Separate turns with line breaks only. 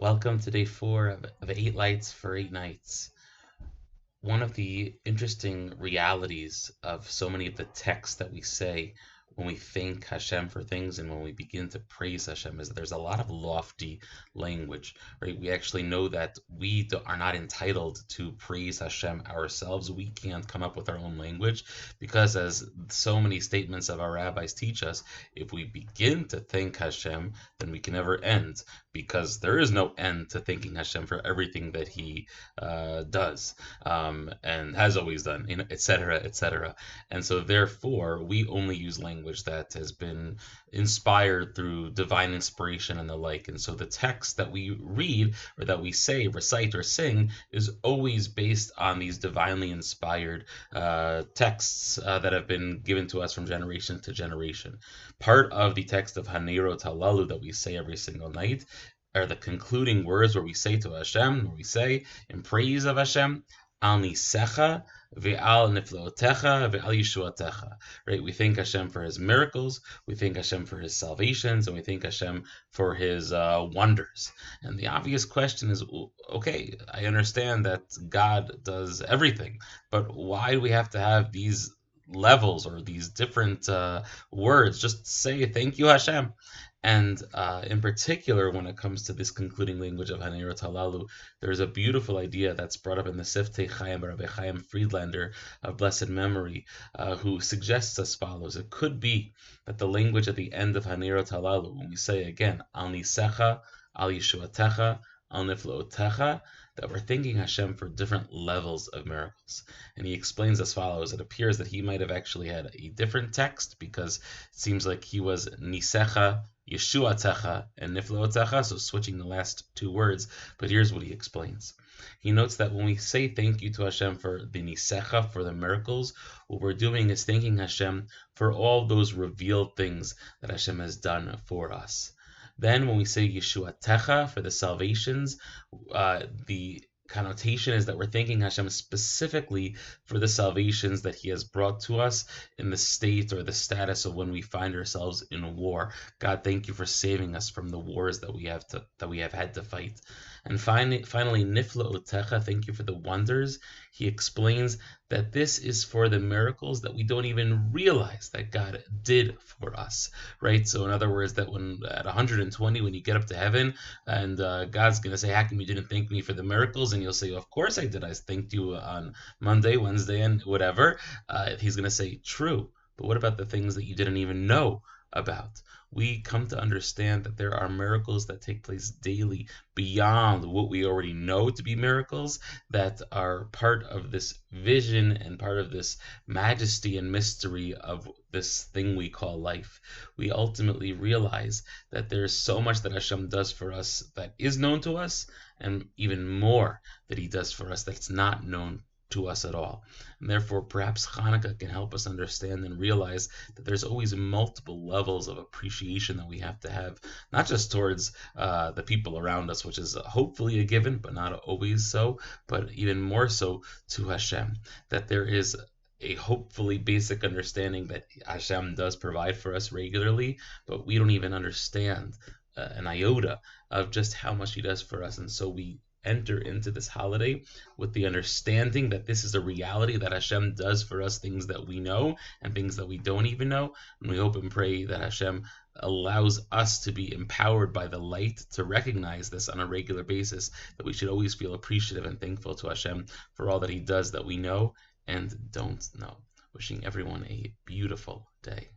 Welcome to day 4 of 8 Lights for 8 Nights. One of the interesting realities of so many of the texts that we say when we thank Hashem for things and when we begin to praise Hashem is that there's a lot of lofty language, right? We actually know that are not entitled to praise Hashem ourselves. We can't come up with our own language because, as so many statements of our rabbis teach us, if we begin to thank Hashem, then we can never end because there is no end to thanking Hashem for everything that He does and has always done, etc., etc. And so, therefore, we only use language that has been inspired through divine inspiration and the like. And so, the text that we read or that we say, recite, or sing is always based on these divinely inspired texts that have been given to us from generation to generation. Part of the text of Hanerot Halalu that we say every single night are the concluding words where we say to Hashem, where we say in praise of Hashem, Al nisecha ve'al niflootecha ve'al yeshuatecha. Right? We thank Hashem for His miracles, we thank Hashem for His salvations, and we thank Hashem for His wonders. And the obvious question is, okay, I understand that God does everything, but why do we have to have these levels or these different words? Just say thank you, Hashem. And in particular, when it comes to this concluding language of Hanerot Halalu, there's a beautiful idea that's brought up in the Siftei Chaim by Rabbi Chaim Friedlander of blessed memory, who suggests as follows. It could be that the language at the end of Hanerot Halalu, when we say again, Al Nisecha, Al Yeshuatecha, Al Niflootecha, that we're thanking Hashem for different levels of miracles. And he explains as follows. It appears that he might have actually had a different text because it seems like he was Nisecha, Yeshuatecha, and Niflootecha, so switching the last two words. But here's what he explains. He notes that when we say thank you to Hashem for the Nisecha, for the miracles, what we're doing is thanking Hashem for all those revealed things that Hashem has done for us. Then when we say Yeshuatecha for the salvations, the connotation is that we're thanking Hashem specifically for the salvations that He has brought to us in the state or the status of when we find ourselves in war. God, thank you for saving us from the wars that we have had to fight. And finally, Niflootecha, thank you for the wonders. He explains that this is for the miracles that we don't even realize that God did for us, right? So in other words, that when at 120, when you get up to heaven and God's going to say, how come you didn't thank me for the miracles? And you'll say, of course I did. I thanked you on Monday, Wednesday, and whatever. He's going to say, true. But what about the things that you didn't even know about? We come to understand that there are miracles that take place daily beyond what we already know to be miracles, that are part of this vision and part of this majesty and mystery of this thing we call life. We ultimately realize that there's so much that Hashem does for us that is known to us, and even more that He does for us that's not known to us at all. And therefore, perhaps Hanukkah can help us understand and realize that there's always multiple levels of appreciation that we have to have, not just towards the people around us, which is hopefully a given, but not always so, but even more so to Hashem, that there is a hopefully basic understanding that Hashem does provide for us regularly, but we don't even understand an iota of just how much He does for us. And so we enter into this holiday with the understanding that this is a reality, that Hashem does for us things that we know and things that we don't even know. And we hope and pray that Hashem allows us to be empowered by the light to recognize this on a regular basis, that we should always feel appreciative and thankful to Hashem for all that He does that we know and don't know. Wishing everyone a beautiful day.